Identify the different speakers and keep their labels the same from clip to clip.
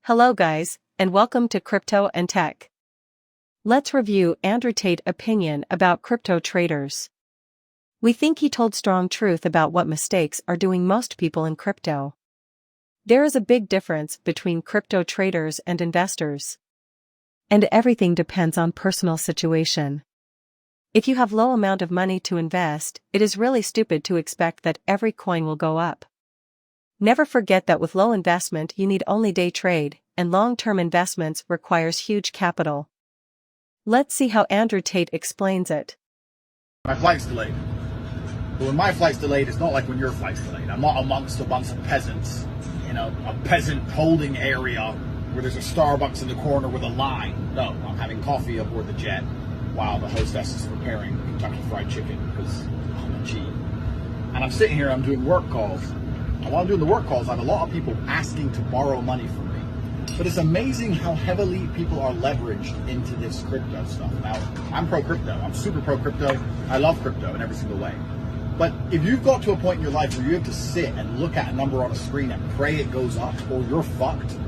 Speaker 1: Hello guys, and welcome to Crypto and Tech. Let's review Andrew Tate opinion about crypto traders. We think he told strong truth about what mistakes are doing most people in crypto. There is a big difference between crypto traders and investors. And everything depends on personal situation. If you have low amount of money to invest, it is really stupid to expect that every coin will go up. Never forget that with low investment you need only day trade, and long-term investments requires huge capital. Let's see how Andrew Tate explains it.
Speaker 2: My flight's delayed. But when my flight's delayed, it's not like when your flight's delayed. I'm not amongst a bunch of peasants in a peasant holding area where there's a Starbucks in the corner with a line. No, I'm having coffee aboard the jet while the hostess is preparing Kentucky Fried Chicken because I'm a G. And I'm sitting here, I'm doing work calls. And while I'm doing the work calls, I have a lot of people asking to borrow money from me. But it's amazing how heavily people are leveraged into this crypto stuff. Now, I'm pro-crypto. I'm super pro-crypto. I love crypto in every single way. But if you've got to a point in your life where you have to sit and look at a number on a screen and pray it goes up or you're fucked,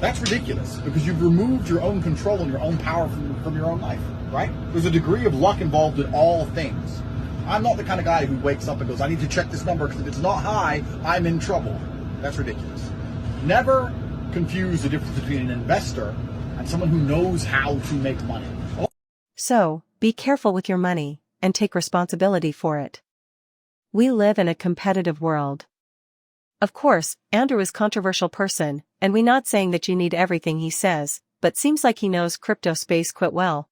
Speaker 2: that's ridiculous because you've removed your own control and your own power from your own life, right? There's a degree of luck involved in all things. I'm not the kind of guy who wakes up and goes, I need to check this number because if it's not high, I'm in trouble. That's ridiculous. Never confuse the difference between an investor and someone who knows how to make money.
Speaker 1: So, be careful with your money, and take responsibility for it. We live in a competitive world. Of course, Andrew is a controversial person, and we're not saying that you need everything he says, but seems like he knows crypto space quite well.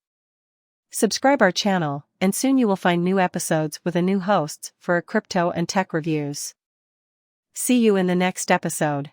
Speaker 1: Subscribe our channel, and soon you will find new episodes with a new hosts for crypto and tech reviews. See you in the next episode.